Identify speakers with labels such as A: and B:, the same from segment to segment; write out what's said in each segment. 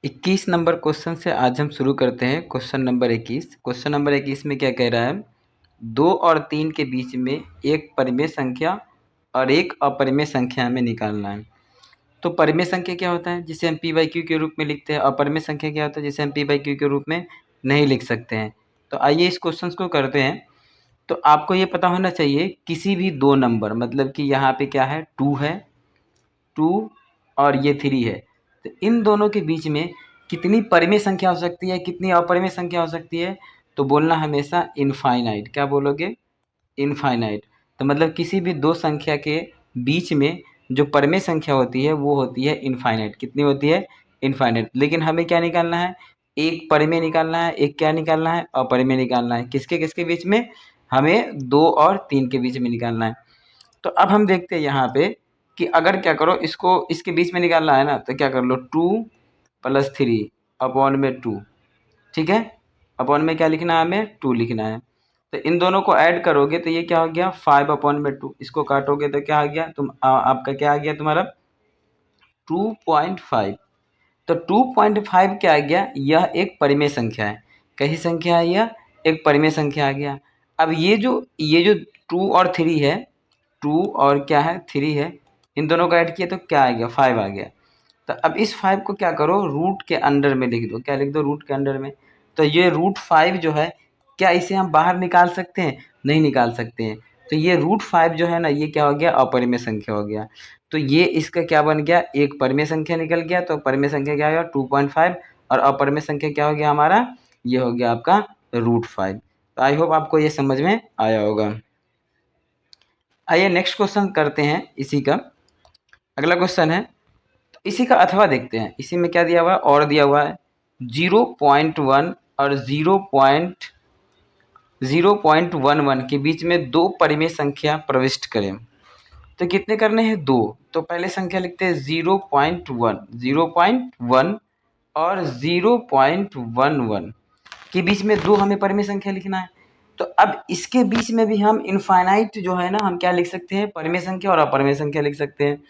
A: 21 number question से आज हम शुरू करते हैं। Question number 21। क्वेश्चन नंबर 21 में क्या कह रहा है, 2 और 3 के बीच में एक परिमेय संख्या और एक अपरिमेय संख्या हमें निकालना है। तो परिमेय संख्या क्या होता है, जिसे हम पी बाई क्यू के रूप में लिखते हैं। अपरिमेय संख्या क्या होता है, जिसे हम पी बाई क्यू के रूप में नहीं लिख सकते हैं। तो आइए इस क्वेश्चन को करते हैं। तो आपको ये पता होना चाहिए, किसी भी दो नंबर, मतलब कि यहाँ पे क्या है, 2 है, 2 और ये 3 है। तो इन दोनों के बीच में कितनी परिमेय संख्या हो सकती है, कितनी अपरिमेय संख्या हो सकती है। तो बोलना हमेशा इनफाइनाइट। क्या बोलोगे, इनफाइनाइट। तो मतलब किसी भी दो संख्या के बीच में जो परिमेय संख्या होती है वो होती है इनफाइनाइट। कितनी होती है, इनफाइनाइट। लेकिन हमें क्या निकालना है, एक परिमेय निकालना है, एक क्या निकालना है, अपरिमेय निकालना है। किसके किसके बीच में, हमें 2 और 3 के बीच में निकालना है। तो अब हम देखते हैं यहाँ पे कि अगर क्या करो, इसको इसके बीच में निकालना है ना, तो क्या कर लो, 2 + 3 अपॉन में 2। ठीक है, अपॉन में क्या लिखना है, हमें 2 लिखना है। तो इन दोनों को ऐड करोगे तो ये क्या हो गया, 5 अपॉन में 2। इसको काटोगे तो क्या आ गया, आपका क्या आ गया, तुम्हारा 2.5। तो 2.5 क्या आ गया, यह एक परिमेय संख्या है। कैसी संख्या है यह, एक परिमेय संख्या आ गया। अब ये जो 2 और 3 है, 2 और क्या है, 3 है, इन दोनों को ऐड किया तो क्या आ गया, 5 आ गया। तो अब इस 5 को क्या करो, रूट के अंडर में लिख दो। क्या लिख दो, रूट के अंडर में। तो ये √5 जो है, क्या इसे हम बाहर निकाल सकते हैं, नहीं निकाल सकते हैं। तो ये √5 जो है ना, ये क्या हो गया, अपरिमेय संख्या हो गया। तो ये इसका क्या बन गया, एक परिमेय संख्या निकल गया। तो परिमेय संख्या क्या हो गया, 2.5, और अपरिमेय संख्या क्या हो गया हमारा, ये हो गया आपका √5। तो आई होप आपको ये समझ में आया होगा। आइए नेक्स्ट क्वेश्चन करते हैं इसी का। अगला क्वेश्चन है, तो इसी का अथवा देखते हैं। इसी में क्या दिया हुआ है, और दिया हुआ है 0.1 और 0.11 के बीच में दो परिमेय संख्या प्रविष्ट करें। तो कितने करने हैं, दो। तो पहले संख्या लिखते हैं 0.1 और 0.11 के बीच में दो हमें परिमेय संख्या लिखना है। तो अब इसके बीच में भी हम इनफाइनाइट जो है ना, हम क्या लिख सकते हैं, परिमेय संख्या और अपरिमेय संख्या लिख सकते हैं।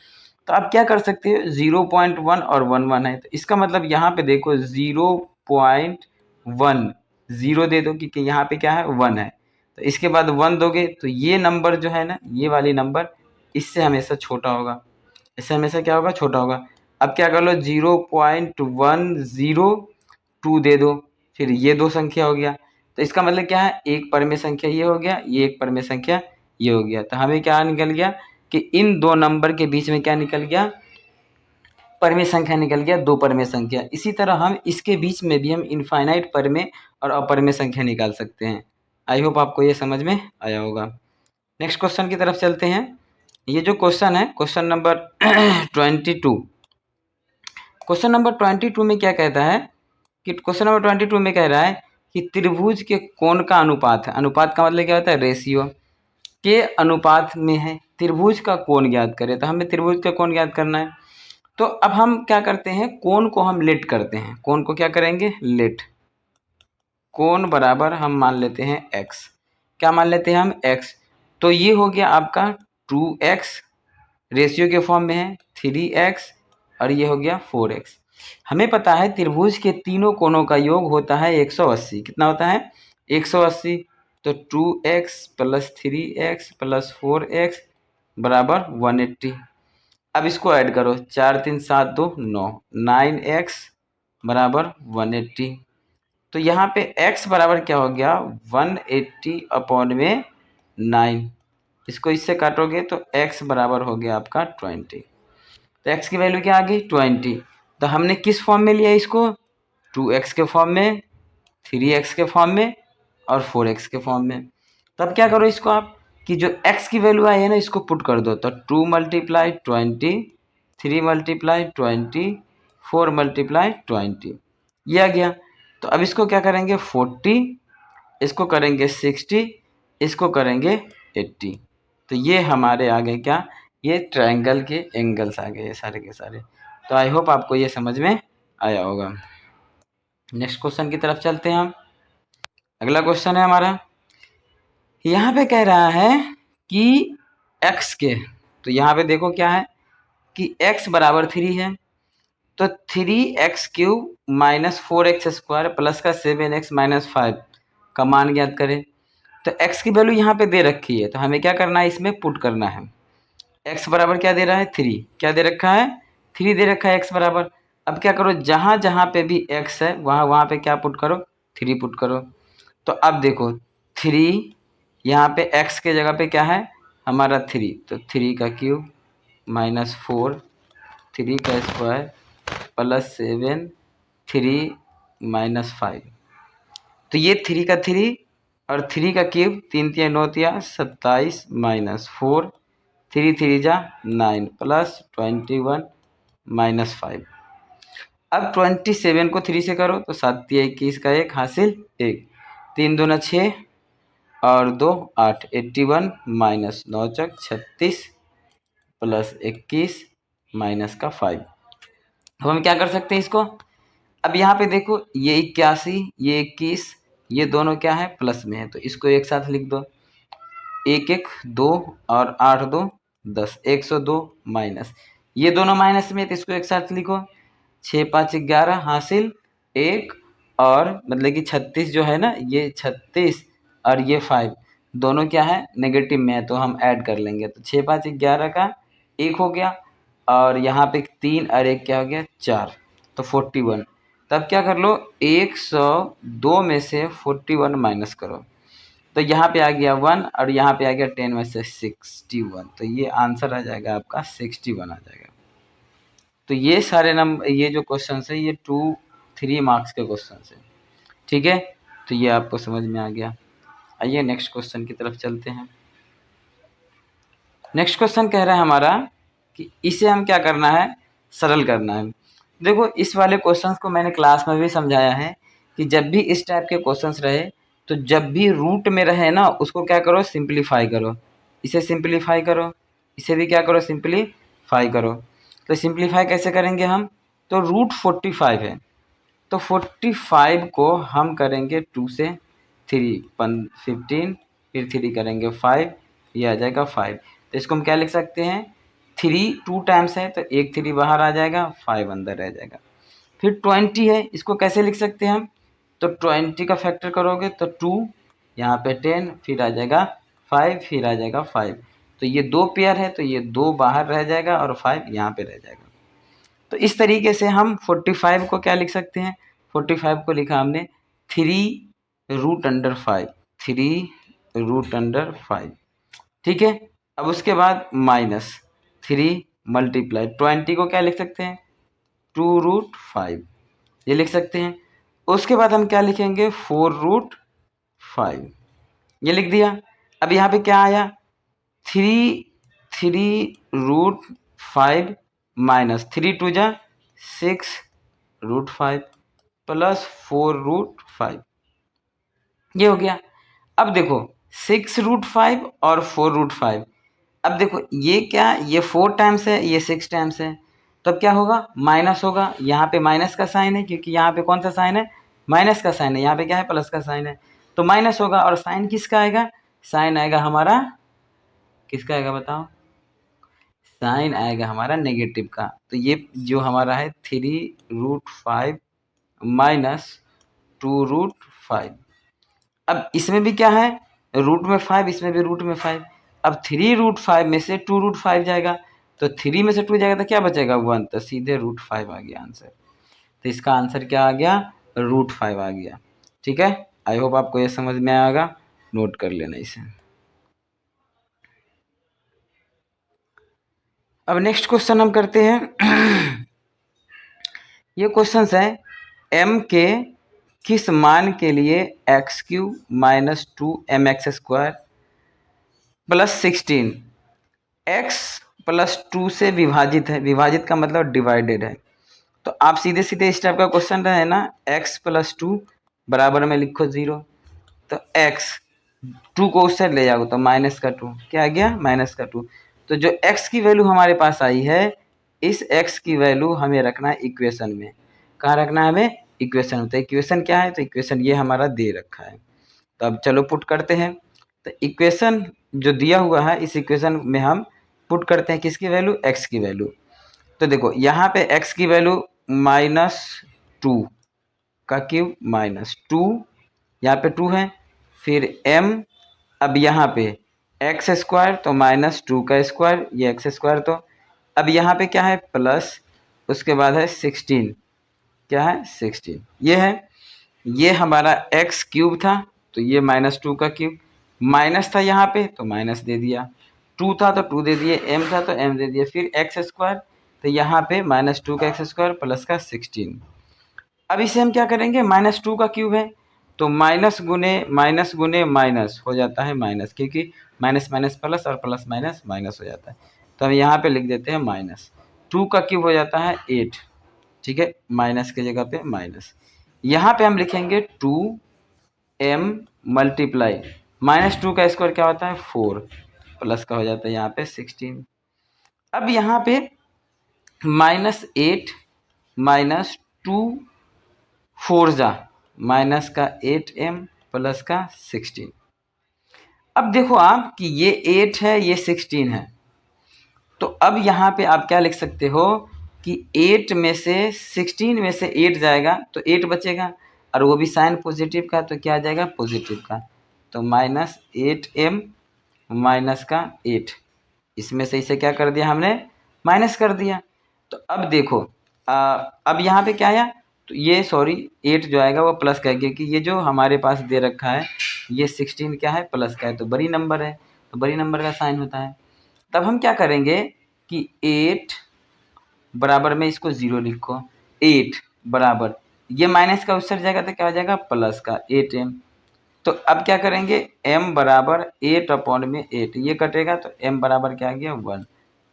A: तो आप क्या कर सकते हैं, 0.1 और 11 है, तो इसका मतलब यहाँ पे देखो 0.1 0 दे दो, क्योंकि यहाँ पे क्या है, 1 है। तो इसके बाद 1 दोगे तो ये नंबर जो है ना, ये वाली नंबर इससे हमेशा छोटा होगा, इससे हमेशा क्या होगा, छोटा होगा। अब क्या कर लो, 0.102 दे दो, फिर ये दो संख्या हो गया। तो इसका मतलब क्या है, एक परिमेय संख्या ये हो गया, ये एक परिमेय संख्या ये हो गया। तो हमें क्या निकल गया कि इन दो नंबर के बीच में क्या निकल गया, परिमेय संख्या निकल गया, दो परिमेय संख्या। इसी तरह हम इसके बीच में भी हम इनफाइनाइट परिमेय और अपरिमेय संख्या निकाल सकते हैं। आई होप आपको ये समझ में आया होगा। नेक्स्ट क्वेश्चन की तरफ चलते हैं। ये जो क्वेश्चन है, क्वेश्चन नंबर 22। क्वेश्चन नंबर 22 में क्या कहता है कि क्वेश्चन नंबर 22 में कह रहा है कि त्रिभुज के कोण का अनुपात है। अनुपात का मतलब क्या होता है, रेशियो के अनुपात में है, त्रिभुज का कोण ज्ञात करें। तो हमें त्रिभुज का कोण ज्ञात करना है। तो अब हम क्या करते हैं, कोण को हम लेट करते हैं। कोण को क्या करेंगे, लेट। कोण बराबर हम मान लेते हैं x। क्या मान लेते हैं हम, x। तो ये हो गया आपका 2x, रेशियो के फॉर्म में है 3x, और ये हो गया 4x। हमें पता है त्रिभुज के तीनों कोणों का योग होता है 180। कितना होता है, 180। तो 2x + 3x + 4x बराबर 180। अब इसको ऐड करो, 4 3 7 2 9, 9x बराबर 180। तो यहाँ पे x बराबर क्या हो गया, 180 अपॉन में 9। इसको इससे काटोगे तो x बराबर हो गया आपका 20। तो x की वैल्यू क्या आ गई, 20। तो हमने किस फॉर्म में लिया इसको, 2x के फॉर्म में, 3x के फॉर्म में और 4x के फॉर्म में। तब क्या करो इसको आप, कि जो x की वैल्यू आई है ना, इसको पुट कर दो। तो 2 × 20, 3 × 20, 4 × 20, ये आ गया। तो अब इसको क्या करेंगे, 40, इसको करेंगे 60, इसको करेंगे 80। तो ये हमारे आ गए क्या, ये ट्रायंगल के एंगल्स आ गए, ये सारे के सारे। तो आई होप आपको ये समझ में आया होगा। नेक्स्ट क्वेश्चन की तरफ चलते हैं हम। अगला क्वेश्चन है हमारा, यहाँ पे कह रहा है कि x के, तो यहाँ पे देखो क्या है कि x बराबर 3 है, तो 3x³ माइनस 4x² प्लस का 7x माइनस 5 का मान ज्ञात करें। तो x की वैल्यू यहाँ पे दे रखी है, तो हमें क्या करना है, इसमें पुट करना है। x बराबर क्या दे रहा है, 3। क्या दे रखा है, 3 दे रखा है x बराबर। अब क्या करो, जहाँ जहाँ पे भी x है वहाँ वहाँ पे क्या पुट करो, 3 पुट करो। तो अब देखो 3 यहाँ पे x के जगह पे क्या है हमारा 3, तो 3³ माइनस 4 3² प्लस 7 3 माइनस 5। तो ये 3 और 3³ 3 3 9 माइनस 4 3 3 जा 9 प्लस 21 माइनस 5। अब 27 को 3 से करो तो 7 21 का 1 हासिल 1 3 2 6 और 2 8 81 माइनस 9 36 प्लस 21 माइनस का 5। तो हम क्या कर सकते हैं इसको, अब यहाँ पे देखो ये 81 ये 21 ये दोनों क्या है प्लस में है, तो इसको एक साथ लिख दो। 1 1 2 और 8 2 10 102 माइनस, ये दोनों माइनस में है तो इसको एक साथ लिखो। 6 5 11 हासिल 1 और मतलब कि 36 जो है ना, ये 36 और ये 5 दोनों क्या है नेगेटिव में है, तो हम ऐड कर लेंगे। तो 6 5 11 का 1 हो गया और यहाँ पे 3 और 1 क्या हो गया 4, तो 41। तब क्या कर लो 102 में से 41 माइनस करो, तो यहाँ पे आ गया 1 और यहाँ पे आ गया 10 में से 61, तो ये आंसर आ जाएगा आपका 61 आ जाएगा। तो ये सारे नंबर, ये जो क्वेश्चन है ये 2-3 मार्क्स के क्वेश्चन है, ठीक है। तो ये आपको समझ में आ गया। आइए नेक्स्ट क्वेश्चन की तरफ चलते हैं। नेक्स्ट क्वेश्चन कह रहा है हमारा कि इसे हम क्या करना है, सरल करना है। देखो इस वाले क्वेश्चंस को मैंने क्लास में भी समझाया है कि जब भी इस टाइप के क्वेश्चंस रहे तो जब भी रूट में रहे ना उसको क्या करो सिंपलीफाई करो, इसे सिंपलीफाई करो, इसे भी क्या करो सिंपलीफाई करो। तो सिंपलीफाई कैसे करेंगे हम, तो रूट 45 है, तो 45 को हम करेंगे 2 से 3 15 फिर 3 करेंगे 5, ये आ जाएगा 5। तो इसको हम क्या लिख सकते हैं, 3 2 टाइम्स है तो एक 3 बाहर आ जाएगा 5 अंदर रह जाएगा। फिर 20 है, इसको कैसे लिख सकते हैं हम, तो 20 का फैक्टर करोगे तो 2 यहाँ पे 10 फिर आ जाएगा 5 फिर आ जाएगा 5, तो ये 2 पेयर है तो ये 2 बाहर रह जाएगा और 5 यहाँ पे रह जाएगा। तो इस तरीके से हम 45 को क्या लिख सकते हैं, 45 को लिखा हमने 3√5 3√5, ठीक है। अब उसके बाद माइनस 3 मल्टीप्लाई 20 को क्या लिख सकते हैं 2√5, ये लिख सकते हैं। उसके बाद हम क्या लिखेंगे 4√5, ये लिख दिया। अब यहाँ पे क्या आया 3√5 माइनस 3 2 जा 6√5 प्लस 4√5, ये हो गया। अब देखो 6√5 और 4√5, अब देखो ये क्या, ये 4 टाइम्स है ये 6 टाइम्स है, तब क्या होगा माइनस होगा। यहाँ पे माइनस का साइन है क्योंकि यहाँ पे कौन सा साइन है माइनस का साइन है, यहाँ पे क्या है प्लस का साइन है, तो माइनस होगा। और साइन किसका आएगा, साइन आएगा हमारा किसका आएगा बताओ, साइन आएगा हमारा नेगेटिव का। तो ये जो हमारा है 3√5 माइनस 2√5। अब इसमें भी क्या है रूट में 5, इसमें भी रूट में 5। अब 3√5 में से 2√5 जाएगा, तो 3 में से 2 जाएगा तो क्या बचेगा 1, तो सीधे √5 आ गया आंसर। तो इसका आंसर क्या आ गया √5 आ गया, ठीक है। आई होप आपको ये समझ में आएगा, नोट कर लेना इसे। अब नेक्स्ट क्वेश्चन हम करते हैं। ये क्वेश्चन है m के किस मान के लिए x³ minus 2mx² plus 16 x plus 2 से विभाजित है, विभाजित का मतलब डिवाइडेड है। तो आप सीधे सीधे इस टाइप का क्वेश्चन रहे ना x प्लस 2 बराबर में लिखो 0, तो x 2 को उससे ले जाओ तो माइनस का 2, क्या आ गया माइनस का 2। तो जो x की वैल्यू हमारे पास आई है इस x की वैल्यू हमें रखना है इक्वेशन में। कहाँ रखना है हमें, इक्वेशन में। तो इक्वेशन क्या है, तो इक्वेशन ये हमारा दे रखा है। तो अब चलो पुट करते हैं। तो इक्वेशन जो दिया हुआ है इस इक्वेशन में हम पुट करते हैं किसकी वैल्यू, x की वैल्यू। तो देखो यहाँ पे x की वैल्यू -2 का क्यूब -2, यहाँ पे 2 है, फिर m, अब यहाँ पे एक्स स्क्वायर तो -2 का स्क्वायर, ये एक्स स्क्वायर, तो अब यहाँ पे क्या है प्लस, उसके बाद है 16, क्या है 16, ये है, ये हमारा एक्स क्यूब था तो ये -2 का क्यूब, माइनस था यहाँ पे तो माइनस दे दिया, 2 था तो 2 दे दिए, m था तो m दे दिया, फिर एक्स स्क्वायर तो यहाँ पे -2 का एक्स स्क्वायर प्लस का 16। अब इसे हम क्या करेंगे, -2 का क्यूब है तो माइनस गुने माइनस हो जाता है माइनस, क्योंकि माइनस माइनस प्लस और प्लस माइनस माइनस हो जाता है, तो हम यहाँ पे लिख देते हैं -2 का क्यूब हो जाता है 8, ठीक है, माइनस की जगह पे माइनस, यहाँ पे हम लिखेंगे 2m मल्टीप्लाई -2 का स्क्वायर क्या होता है 4, प्लस का हो जाता है यहाँ पे 16। अब यहाँ पे -8 -2 4 जा माइनस का 8m प्लस का 16। अब देखो आप कि ये 8 है ये 16 है, तो अब यहाँ पे आप क्या लिख सकते हो कि 8 में से 16 में से 8 जाएगा तो 8 बचेगा, और वो भी साइन पॉजिटिव का तो क्या आ जाएगा पॉजिटिव का, तो -8m माइनस का 8, इसमें से इसे क्या कर दिया हमने माइनस कर दिया। तो अब देखो अब यहाँ पे क्या आया, तो ये सॉरी 8 जो आएगा वो प्लस का है, क्योंकि ये जो हमारे पास दे रखा है ये 16 क्या है प्लस का है, तो बड़ी नंबर है तो बड़ी नंबर का साइन होता है। तब हम क्या करेंगे कि 8 बराबर में इसको 0 लिखो, 8 बराबर ये माइनस का उत्तर जाएगा तो क्या हो जाएगा प्लस का 8m, तो अब क्या करेंगे m बराबर 8/8, ये कटेगा तो m बराबर क्या आ गया 1,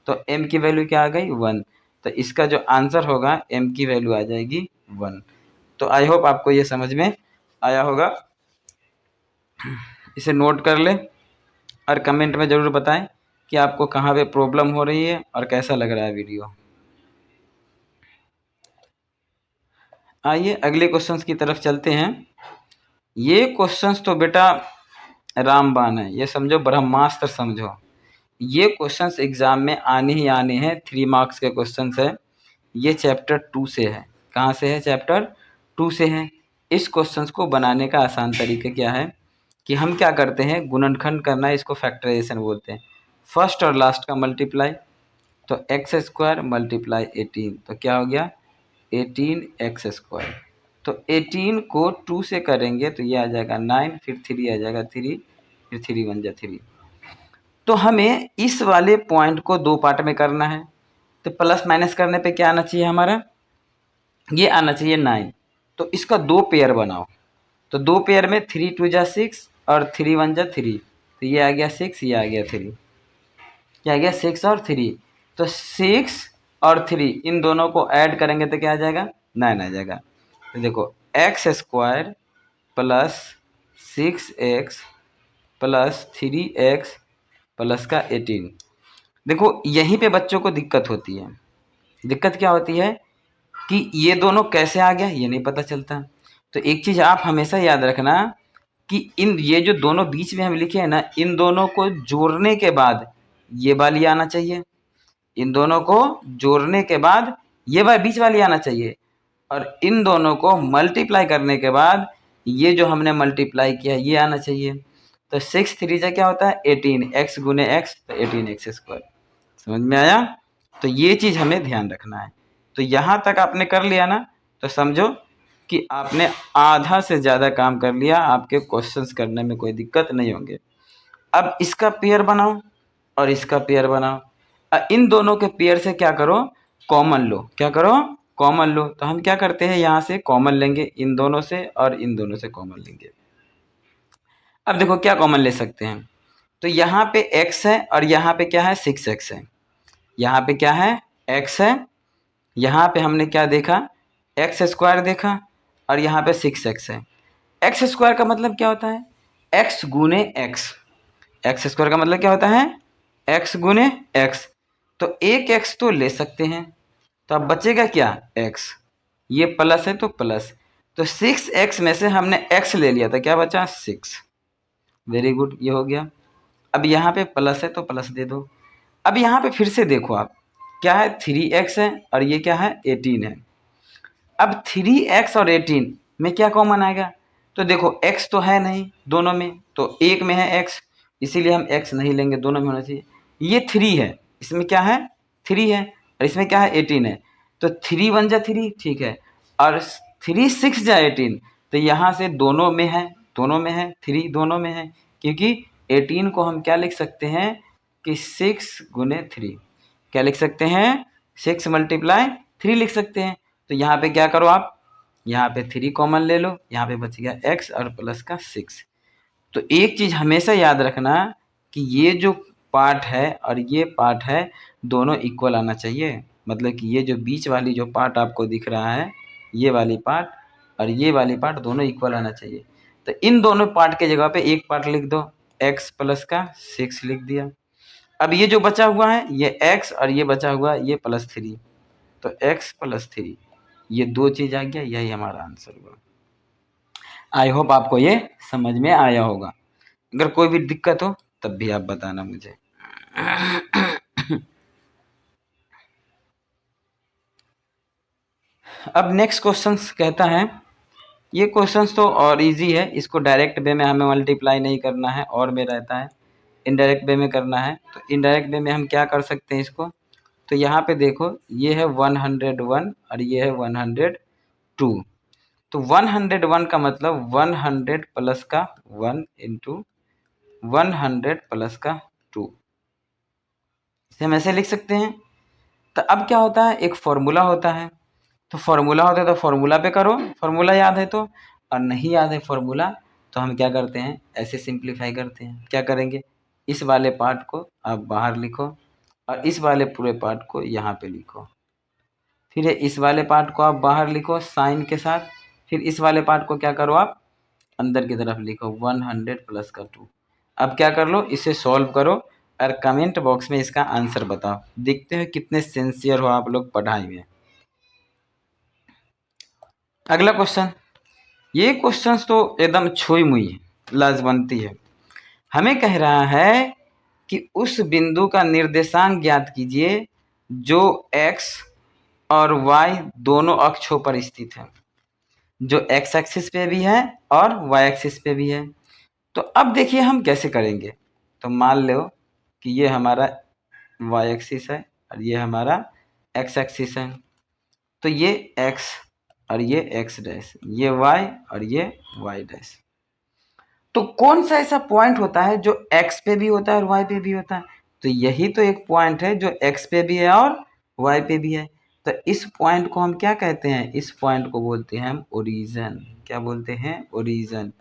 A: तो m की वैल्यू क्या आ गई 1, तो इसका जो आंसर होगा m की वैल्यू आ जाएगी 1। तो आई होप आपको ये समझ में आया होगा, इसे नोट कर ले और कमेंट में ज़रूर बताएं कि आपको कहाँ पे प्रॉब्लम हो रही है और कैसा लग रहा है वीडियो। आइए अगले क्वेश्चंस की तरफ चलते हैं। ये क्वेश्चंस तो बेटा रामबाण है, ये समझो ब्रह्मास्त्र समझो, ये क्वेश्चंस एग्जाम में आने ही आने हैं, 3 मार्क्स के क्वेश्चंस है, ये चैप्टर 2 से है। कहाँ से है, चैप्टर 2 से है। इस क्वेश्चंस को बनाने का आसान तरीका क्या है कि हम क्या करते हैं, गुणनखंड करना है, इसको फैक्टराइजेशन बोलते हैं, फर्स्ट और लास्ट का मल्टीप्लाई, तो एक्स स्क्वायर मल्टीप्लाई 18, तो क्या हो गया 18x स्क्वायर, तो 18 को 2 से करेंगे तो ये आ जाएगा 9, फिर 3 आ जाएगा 3, फिर 3 1 जा 3। तो हमें इस वाले पॉइंट को 2 पार्ट में करना है, तो प्लस माइनस करने पे क्या आना चाहिए हमारा, ये आना चाहिए 9, तो इसका 2 पेयर बनाओ, तो 2 पेयर में 3 2 जा 6 और 3 1 जा 3, तो ये आ गया 6, ये आ गया 3, क्या आ गया 6 और 3, तो 6 और 3 इन दोनों को ऐड करेंगे तो क्या आ जाएगा 9 आ जाएगा। तो देखो x square plus 6x plus 3x plus का 18। देखो यहीं पे बच्चों को दिक्कत होती है, दिक्कत क्या होती है कि ये दोनों कैसे आ गया ये नहीं पता चलता। तो एक चीज़ आप हमेशा याद रखना कि इन ये जो दोनों बीच में हम लिखे हैं ना, इन दोनों को जोड़ने के बाद ये वाली आना चाहिए, इन दोनों को जोड़ने के बाद ये वाली बीच वाली आना चाहिए, और इन दोनों को मल्टीप्लाई करने के बाद ये जो हमने मल्टीप्लाई किया ये आना चाहिए। तो 6 3 जा क्या होता है 18, x गुने x तो 18x स्क्वायर, समझ में आया। तो ये चीज़ हमें ध्यान रखना है। तो यहाँ तक आपने कर लिया ना, तो समझो कि आपने आधा से ज़्यादा काम कर लिया, आपके क्वेश्चंस करने में कोई दिक्कत नहीं होंगे। अब इसका पेयर बनाओ और इसका पेयर बनाओ, इन दोनों के पेयर से क्या करो कॉमन लो, क्या करो कॉमन लो। तो हम क्या करते हैं यहाँ से कॉमन लेंगे, इन दोनों से और इन दोनों से कॉमन लेंगे। अब देखो क्या कॉमन ले सकते हैं, तो यहाँ पे x है और यहाँ पे क्या है 6x है, यहाँ पे क्या है x है, यहाँ पे हमने क्या देखा एक्स स्क्वायर देखा और यहाँ पे 6x है। एक्स स्क्वायर का मतलब क्या होता है x गुने x, एक्स स्क्वायर का मतलब क्या होता है x गुने x, तो एक x तो ले सकते हैं, तो अब बचेगा क्या x, ये प्लस है तो प्लस, तो 6x में से हमने x ले लिया था, क्या बचा 6, वेरी गुड ये हो गया। अब यहाँ पे प्लस है तो प्लस दे दो। अब यहाँ पे फिर से देखो आप क्या है 3x है और ये क्या है 18 है, अब 3x और 18 में क्या कॉमन आएगा? तो देखो x तो है नहीं दोनों में, तो एक में है x, इसीलिए हम x नहीं लेंगे, दोनों में होना चाहिए। ये 3 है, इसमें क्या है? 3 है, और इसमें क्या है? 18 है। तो 3 1 जा 3, ठीक है, और 3 6 जा 18, तो यहाँ से दोनों में है, दोनों में है, 3 दोनों में है, क्योंकि 18 को हम क्या लिख सकते हैं कि 6 गुने 3, क्या लिख सकते हैं? 6 × 3 लिख सकते हैं। तो यहाँ पे क्या करो आप, यहाँ पे 3 कॉमन ले लो, यहाँ पे बच गया x और प्लस का 6। तो एक चीज़ हमेशा याद रखना कि ये जो पार्ट है और ये पार्ट है, दोनों इक्वल आना चाहिए। मतलब कि ये जो बीच वाली जो पार्ट आपको दिख रहा है, ये वाली पार्ट और ये वाली पार्ट दोनों इक्वल आना चाहिए। तो इन दोनों पार्ट के जगह पे एक पार्ट लिख दो, x प्लस का 6 लिख दिया। अब ये जो बचा हुआ है ये x और ये बचा हुआ है ये +3, तो x + 3, ये दो चीज़ आ गया, यही हमारा आंसर हुआ। आई होप आपको ये समझ में आया होगा। अगर कोई भी दिक्कत हो तब भी आप बताना मुझे। अब नेक्स्ट क्वेश्चंस कहता है, ये क्वेश्चंस तो और इजी है, इसको डायरेक्ट वे में हमें मल्टीप्लाई नहीं करना है, और में रहता है, इनडायरेक्ट वे में करना है। तो इनडायरेक्ट वे में हम क्या कर सकते हैं इसको, तो यहाँ पे देखो ये है 101 और ये है 102। तो 101 का मतलब 100 प्लस का 1 इंटू 100 प्लस का 2, इसे हम ऐसे लिख सकते हैं। तो अब क्या होता है, एक फॉर्मूला होता है, तो फॉर्मूला होता है तो फॉर्मूला पे करो, फॉर्मूला याद है तो, और नहीं याद है फॉर्मूला तो हम क्या करते हैं, ऐसे सिंप्लीफाई करते हैं। क्या करेंगे, इस वाले पार्ट को आप बाहर लिखो और इस वाले पूरे पार्ट को यहाँ पे लिखो, फिर इस वाले पार्ट को आप बाहर लिखो साइन के साथ, फिर इस वाले पार्ट को क्या करो आप अंदर की तरफ लिखो 100 प्लस का 2। अब क्या कर लो, इसे सॉल्व करो और कमेंट बॉक्स में इसका आंसर बताओ। देखते हैं कितने सिंसियर हो आप लोग पढ़ाई में। अगला क्वेश्चन, ये क्वेश्चन तो एकदम छुई मुई है, लाजवंती है। हमें कह रहा है कि उस बिंदु का निर्देशांक ज्ञात कीजिए जो x और y दोनों अक्षों पर स्थित है, जो x एक्सिस पे भी है और y एक्सिस पे भी है। तो अब देखिए हम कैसे करेंगे। तो मान लो कि ये हमारा y एक्सिस है और ये हमारा x एक्सिस है, तो ये x और ये x डैश, ये y और ये y डैश। तो कौन सा ऐसा पॉइंट होता है जो x पे भी होता है और y पे भी होता है? तो यही तो एक पॉइंट है जो x पे भी है और y पे भी है। तो इस पॉइंट को हम क्या कहते हैं, इस पॉइंट को बोलते हैं हम ओरिजिन। क्या बोलते हैं, ओरिजिन,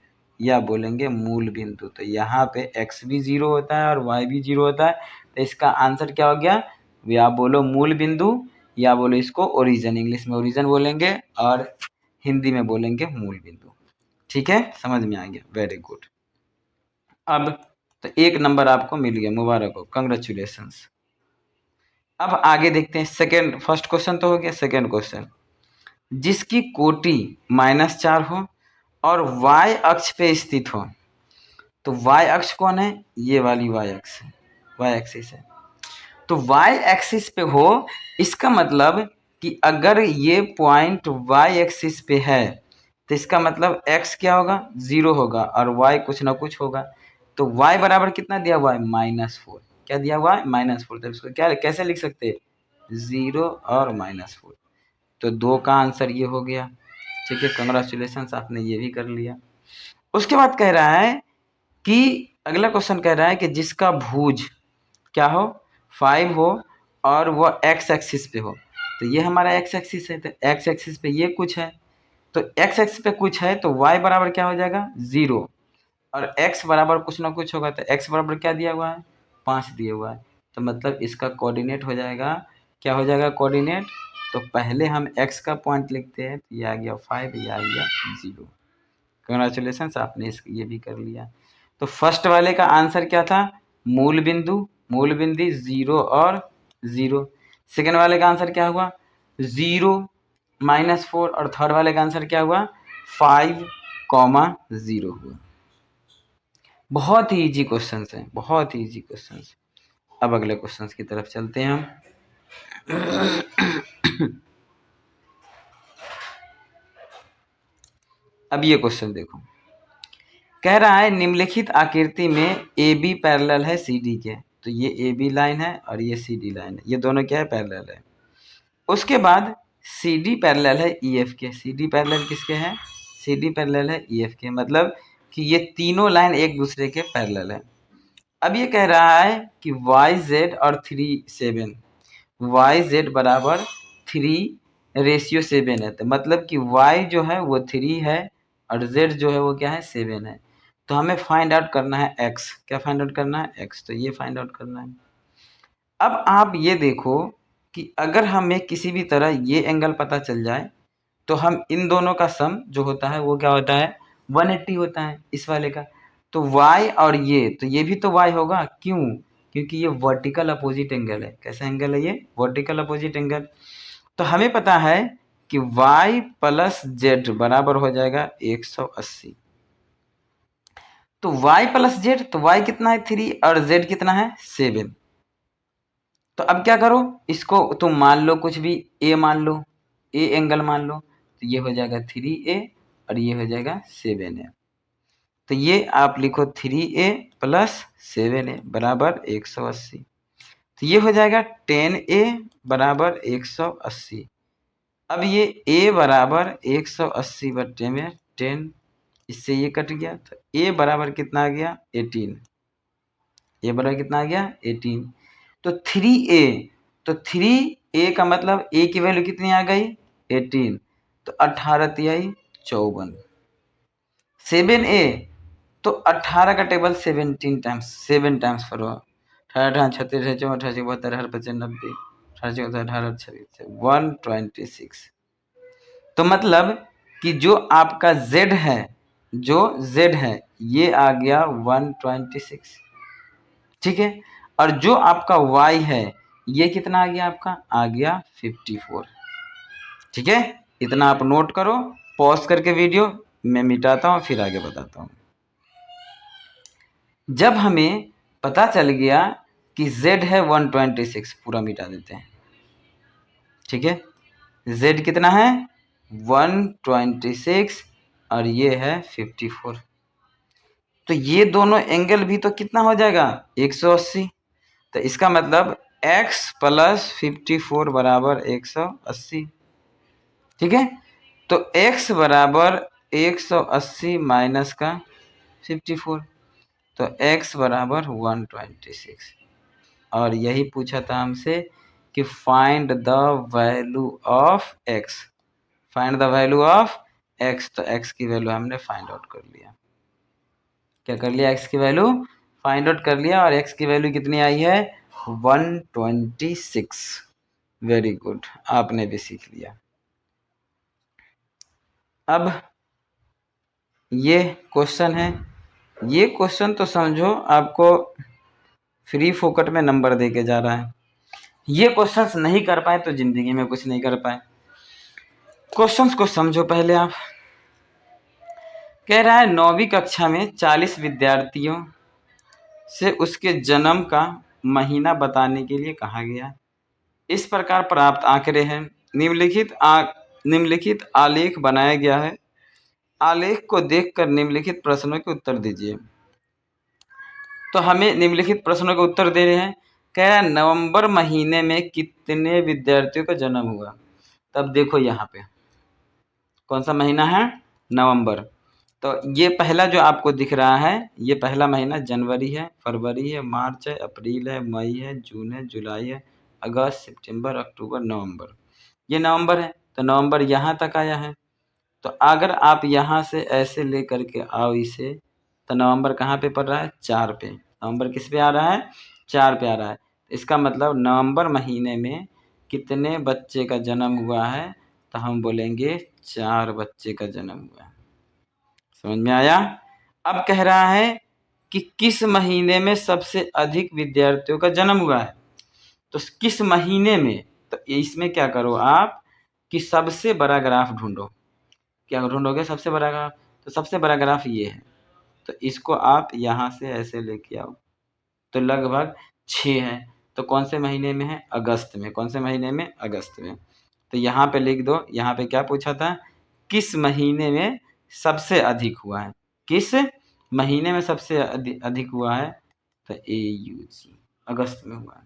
A: या बोलेंगे मूल बिंदु। तो यहाँ पे x भी 0 होता है और y भी 0 होता है, तो इसका आंसर क्या हो गया, या बोलो मूल बिंदु या बोलो इसको ओरिजिन। इंग्लिश में ओरिजिन बोलेंगे और हिंदी में बोलेंगे मूल बिंदु। ठीक है, समझ में आ गया, वेरी गुड। अब तो 1 नंबर आपको मिल गया, मुबारक हो, कंग्रेचुलेशंस। अब आगे देखते हैं सेकंड, फर्स्ट क्वेश्चन तो हो गया, सेकंड क्वेश्चन, जिसकी कोटि -4 हो और y अक्ष पे स्थित हो। तो y अक्ष कौन है, ये वाली y अक्ष है, y एक्सिस है। तो y एक्सिस पे हो, इसका मतलब कि अगर ये पॉइंट y एक्सिस पे है तो इसका मतलब x क्या होगा, 0 होगा और y कुछ ना कुछ होगा। तो y बराबर कितना दिया हुआ है, -4। क्या दिया हुआ है, -4। तो इसको क्या कैसे लिख सकते हैं, 0 और -4। तो 2 का आंसर ये हो गया। ठीक है, कंग्रेचुलेशन, आपने ये भी कर लिया। उसके बाद कह रहा है कि अगला क्वेश्चन कह रहा है कि जिसका भुज क्या हो, 5 हो और वो x एक्सिस पे हो। तो ये हमारा x एक्सिस है, तो x एक्सिस पे ये कुछ है, तो x एक्सिस पे कुछ है तो y बराबर क्या हो जाएगा, 0, और x बराबर कुछ ना कुछ होगा। तो x बराबर क्या दिया हुआ है, 5 दिया हुआ है। तो मतलब इसका कोऑर्डिनेट हो जाएगा, क्या हो जाएगा कोऑर्डिनेट, तो पहले हम x का पॉइंट लिखते हैं, तो ये आ गया 5, ये आ गया 0। कंग्रेचुलेशन, आपने इस ये भी कर लिया। तो फर्स्ट वाले का आंसर क्या था, मूल बिंदु, मूल बिंदु 0 और 0। सेकेंड वाले का आंसर क्या हुआ, 0 -4, और थर्ड वाले का आंसर क्या हुआ, 5, 0 हुआ। बहुत ही इजी क्वेश्चन है, बहुत ही इजी क्वेश्चन। अब अगले क्वेश्चन की तरफ चलते हैं हम। अब ये क्वेश्चन देखो, कह रहा है निम्नलिखित आकृति में ए बी पैरेलल है सी डी के। तो ये ए बी लाइन है और ये सी डी लाइन है, ये दोनों क्या है, पैरेलल है। उसके बाद सी डी पैरेलल है ई एफ के। सी डी पैरेलल किसके हैं, सी डी पैरेलल है ई एफ के, मतलब कि ये तीनों लाइन एक दूसरे के पैरेलल है। अब ये कह रहा है कि वाई जेड और 3 7, वाई जेड बराबर 3:7 है। तो मतलब कि वाई जो है वो 3 है और जेड जो है वो क्या है, 7 है। तो हमें फाइंड आउट करना है एक्स। क्या फाइंड आउट करना है, एक्स। तो ये फाइंड आउट करना है। अब आप ये देखो कि अगर हमें किसी भी तरह ये एंगल पता चल जाए तो हम इन दोनों का सम जो होता है वो क्या होता है, 180 होता है इस वाले का। तो y और ये, तो ये भी तो y होगा, क्यों, क्योंकि ये वर्टिकल अपोजिट एंगल है। कैसा एंगल है ये, वर्टिकल अपोजिट एंगल। तो हमें पता है कि y प्लस जेड बराबर हो जाएगा 180। तो y प्लस जेड, तो y कितना है 3 और z कितना है 7। तो अब क्या करो, इसको तुम मान लो कुछ भी, a मान लो, a एंगल मान लो। तो ये हो जाएगा 3a और ये हो जाएगा 7a। तो ये आप लिखो 3a प्लस 7a बराबर 180। तो ये हो जाएगा 10a बराबर 180। अब ये a बराबर 180 बट्टे में 10, इससे ये कट गया। तो a बराबर कितना आ गया, 18। a बराबर कितना आ गया, 18। तो 3a, तो 3a का मतलब a की वैल्यू कितनी आ गई, 18। तो 18 तिहाई 54। 7a, तो 18 का टेबल 17 टाइम्स, 7 टाइम्स करो। 18 36 34 88 72 85 90 18 26 126। तो मतलब कि जो आपका z है, जो z है ये आ गया 126, ठीक है। और जो आपका y है ये कितना आ गया, आपका आ गया 54, ठीक है। इतना आप नोट करो, पॉज करके वीडियो मैं मिटाता हूँ फिर आगे बताता हूँ। जब हमें पता चल गया कि z है 126, पूरा मिटा देते हैं, ठीक है। z कितना है 126 और ये है 54। तो ये दोनों एंगल भी तो कितना हो जाएगा 180। तो इसका मतलब x प्लस 54 बराबर 180, ठीक है। तो x बराबर 180 माइनस का 54, तो x बराबर 126। और यही पूछा था हमसे कि find the value of x, find the value of x। तो x की वैल्यू हमने फाइंड आउट कर लिया। क्या कर लिया, x की वैल्यू फाइंड आउट कर लिया। और x की वैल्यू कितनी आई है 126। वेरी गुड, आपने भी सीख लिया। अब ये क्वेश्चन है, ये क्वेश्चन तो समझो आपको फ्री फोकट में नंबर दे के जा रहा है। ये क्वेश्चंस नहीं कर पाए तो जिंदगी में कुछ नहीं कर पाए। क्वेश्चंस को समझो पहले आप। कह रहा है 9वीं कक्षा में 40 विद्यार्थियों से उसके जन्म का महीना बताने के लिए कहा गया। इस प्रकार प्राप्त आंकड़े हैं। निम्नलिखित आलेख बनाया गया है। आलेख को देखकर निम्नलिखित प्रश्नों के उत्तर दीजिए। तो हमें निम्नलिखित प्रश्नों के उत्तर दे रहे हैं। कह रहा है नवंबर महीने में कितने विद्यार्थियों का जन्म हुआ। तब देखो यहाँ पे कौन सा महीना है, नवंबर। तो ये पहला जो आपको दिख रहा है ये पहला महीना जनवरी है, फरवरी है, मार्च है, अप्रैल है, मई है, जून है, जुलाई है, अगस्त, सितंबर, अक्टूबर, नवंबर। ये नवंबर है। तो नवंबर यहाँ तक आया है। तो अगर आप यहाँ से ऐसे ले करके आओ इसे, तो नवंबर कहाँ पे पड़ रहा है, 4 पे। नवंबर किस पे आ रहा है, 4 पे आ रहा है। इसका मतलब नवंबर महीने में कितने बच्चे का जन्म हुआ है, तो हम बोलेंगे 4 बच्चे का जन्म हुआ है। समझ में आया। अब कह रहा है कि किस महीने में सबसे अधिक विद्यार्थियों का जन्म हुआ है। तो किस महीने में, तो इसमें क्या करो आप कि सबसे बड़ा ग्राफ ढूंढो। क्या ढूंढोगे, सबसे बड़ा ग्राफ। तो सबसे बड़ा ग्राफ ये है। तो इसको आप यहाँ से ऐसे लेके आओ, तो लगभग 6 है। तो कौन से महीने में है, अगस्त में। कौन से महीने में, अगस्त में। तो यहाँ पे लिख दो, यहाँ पे क्या पूछा था, किस महीने में सबसे अधिक हुआ है? किस महीने में सबसे अधिक हुआ है? तो AUG अगस्त में हुआ है।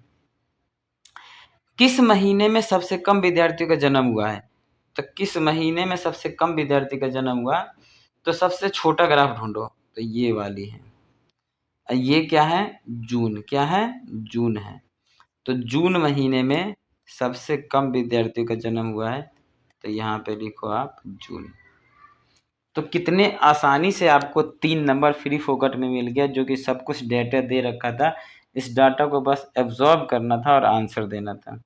A: किस महीने में सबसे कम विद्यार्थियों का जन्म हुआ है? तो किस महीने में सबसे कम विद्यार्थी का जन्म हुआ? तो सबसे छोटा ग्राफ ढूंढो, तो ये वाली है। ये क्या है? जून। क्या है? जून है। तो जून महीने में सबसे कम विद्यार्थियों का जन्म हुआ है, तो यहाँ पे लिखो आप जून। तो कितने आसानी से आपको 3 नंबर फ्री फोकट में मिल गया, जो कि सब कुछ डेटा दे रखा था। इस डाटा को बस एब्जॉर्ब करना था और आंसर देना था।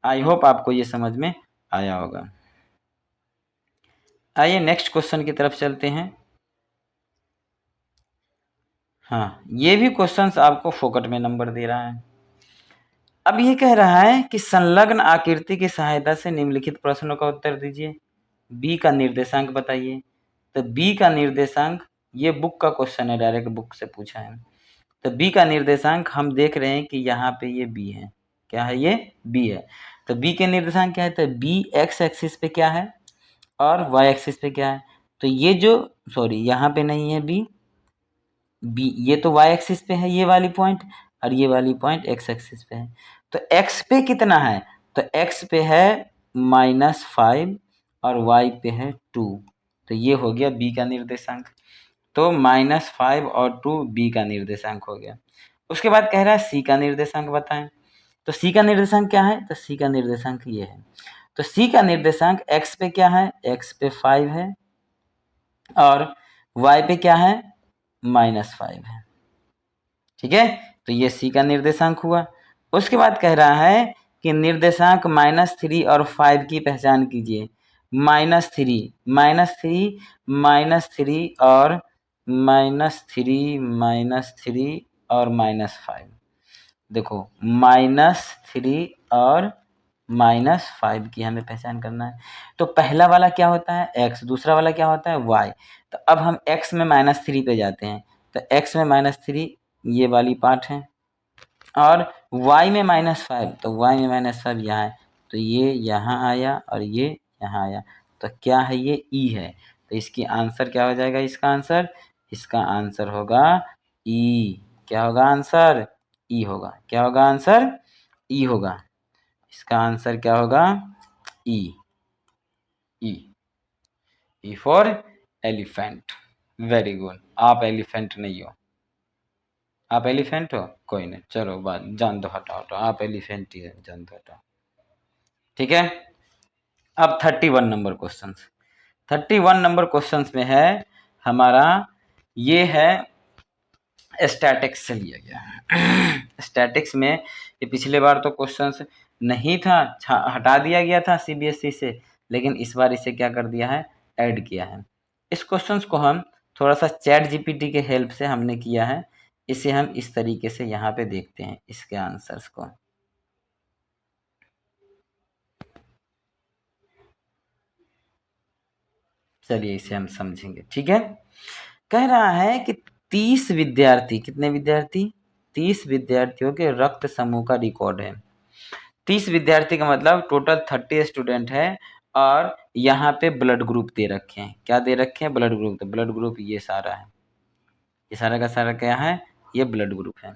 A: आई होप आपको ये समझ में आया होगा। आइए नेक्स्ट क्वेश्चन की तरफ चलते हैं। हाँ, ये भी क्वेश्चंस आपको फोकट में नंबर दे रहा है। अब ये कह रहा है कि संलग्न आकृति की सहायता से निम्नलिखित प्रश्नों का उत्तर दीजिए। बी का निर्देशांक बताइए। तो बी का निर्देशांक, ये बुक का क्वेश्चन है, डायरेक्ट बुक से पूछा है। तो बी का निर्देशांक हम देख रहे हैं कि यहाँ पे ये बी है। क्या है? ये बी है। तो बी के निर्देशांक क्या है? तो बी एक्स एक्सिस पे क्या है और वाई एक्सिस पे क्या है? तो ये जो, सॉरी यहाँ पे नहीं है बी, ये तो वाई एक्सिस पे है ये वाली पॉइंट, और ये वाली पॉइंट एक्स एक्सिस पे है। तो एक्स पे कितना है? तो एक्स पे है -5 और वाई पे है 2। तो ये हो गया बी का निर्देशांक। तो -5 और 2 बी का निर्देशांक हो गया। उसके बाद कह रहा है सी का निर्देशांक बताएं। तो सी का निर्देशांक क्या है? तो सी का निर्देशांक ये है। तो सी का निर्देशांक एक्स पे क्या है? एक्स पे 5 है और वाई पे क्या है? -5 है। ठीक है, तो ये सी का निर्देशांक हुआ। उसके बाद कह रहा है कि निर्देशांक -3 और 5 की पहचान कीजिए। -3 और -3 और -5। देखो, -3 और -5 की हमें पहचान करना है। तो पहला वाला क्या होता है? x, दूसरा वाला क्या होता है? y। तो अब हम x में -3 पे जाते हैं। तो x में -3 ये वाली पार्ट है, और y में -5, तो y में -5 यहाँ है। तो ये यहाँ आया और ये यहाँ आया। तो क्या है? ये e है। तो इसकी आंसर क्या हो जाएगा? इसका आंसर होगा e। क्या होगा आंसर? ई होगा। क्या होगा आंसर? ई होगा। इसका आंसर क्या होगा? E. E, E for elephant. Very good. आप एलिफेंट नहीं हो। आप एलिफेंट हो? कोई नहीं, चलो बात जान दो, हटाओ हटाओ, आप एलिफेंट ही है, जान दो, हटाओ। ठीक है, अब 31 नंबर क्वेश्चन। 31 नंबर क्वेश्चन में है हमारा, ये है स्टैटिक्स से लिया गया। स्टैटिक्स में ये पिछले बार तो क्वेश्चंस नहीं था, हटा दिया गया था सीबीएसई से, लेकिन इस बार इसे क्या कर दिया है? ऐड किया है। इस क्वेश्चंस को हम थोड़ा सा चैट जीपीटी के हेल्प से हमने किया है। इसे हम इस तरीके से यहाँ पे देखते हैं इसके आंसर्स को। चलिए इसे हम समझेंगे। ठीक है, कह रहा है कि 30 विद्यार्थी, कितने विद्यार्थी? 30 विद्यार्थियों के रक्त समूह का रिकॉर्ड है। 30 विद्यार्थी का मतलब टोटल 30 स्टूडेंट है, और यहाँ पे ब्लड ग्रुप दे रखे हैं। क्या दे रखे हैं? Blood group. तो ब्लड ग्रुप ये सारा है, ये सारा का सारा क्या है? ये ब्लड ग्रुप है।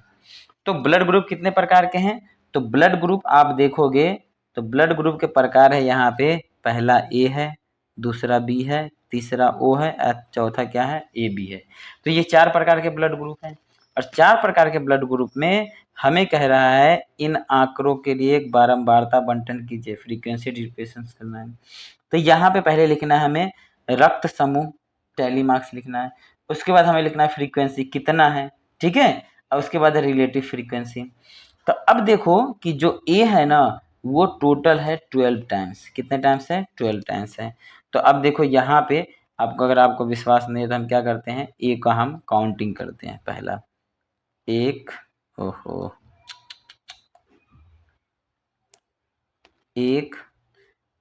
A: तो ब्लड ग्रुप कितने प्रकार के हैं? तो ब्लड ग्रुप आप देखोगे तो ब्लड ग्रुप के प्रकार है यहाँ पे, पहला ए है, दूसरा बी है, तीसरा ओ है और चौथा क्या है? ए बी है। तो ये 4 प्रकार के ब्लड ग्रुप हैं, और 4 प्रकार के ब्लड ग्रुप में हमें कह रहा है इन आंकड़ों के लिए एक बारंबारता बंटन कीजिए, फ्रीक्वेंसी डिस्ट्रीब्यूशन करना है। तो यहाँ पे पहले लिखना है हमें रक्त समूह, टैली मार्क्स लिखना है। उसके बाद हमें लिखना है फ्रीक्वेंसी कितना है। ठीक है, और उसके बाद है रिलेटिव फ्रीक्वेंसी। तो अब देखो कि जो ए है ना, वो टोटल है 12 टाइम्स। कितने टाइम्स है? 12 टाइम्स है। तो अब देखो यहाँ पे आपको, अगर आपको विश्वास नहीं है तो हम क्या करते हैं, ए का हम काउंटिंग करते हैं। पहला एक, ओहो, 1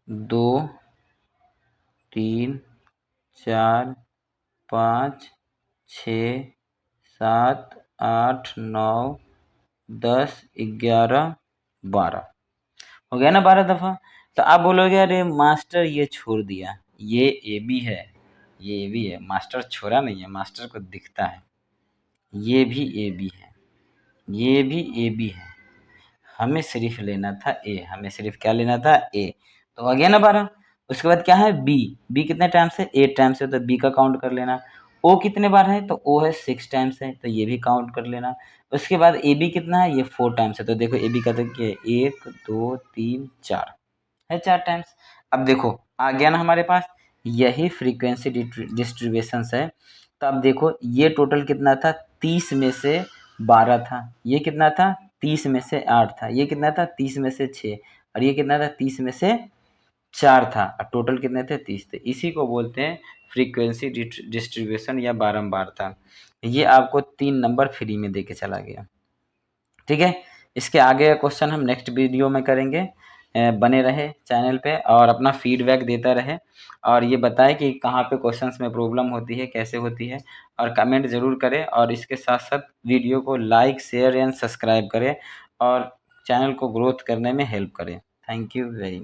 A: 2 3 4 5 6 7 8 9 10 11 12 हो गया ना, 12 दफा। तो आप बोलोगे अरे मास्टर ये छोड़ दिया, ये ए बी है ये ए बी है, मास्टर छोरा नहीं है, मास्टर को दिखता है। ये भी ए बी है, ये भी ए बी है, हमें सिर्फ लेना था ए, हमें सिर्फ क्या लेना था ए। तो आ गया ना 12। उसके बाद क्या है बी, बी कितने टाइम्स है 8 टाइम्स है, तो बी का काउंट कर लेना। ओ कितने बार है, तो ओ है 6 टाइम्स है, तो ये भी काउंट कर लेना। उसके बाद ए बी कितना है, ये 4 टाइम्स है, तो देखो ए बी का देखिए 1 2 3 4 है, 4 टाइम्स। अब देखो आ गया ना हमारे पास, यही फ्रीक्वेंसी डिस्ट्रीब्यूशन है। तो अब देखो ये टोटल कितना था, 30 में से 12 था, ये कितना था 30 में से 8 था, ये कितना था 30 में से 6, और ये कितना था 30 में से 4 था, और टोटल कितने थे 30 थे। इसी को बोलते हैं फ्रीक्वेंसी डिस्ट्रीब्यूशन या बारंबारता। ये आपको 3 नंबर फ्री में दे के चला गया। ठीक है, इसके आगे का क्वेश्चन हम नेक्स्ट वीडियो में करेंगे। बने रहे चैनल पे और अपना फीडबैक देता रहे, और ये बताएं कि कहाँ पे क्वेश्चंस में प्रॉब्लम होती है, कैसे होती है, और कमेंट ज़रूर करें। और इसके साथ साथ वीडियो को लाइक शेयर एंड सब्सक्राइब करें और चैनल को ग्रोथ करने में हेल्प करें। Thank you very much.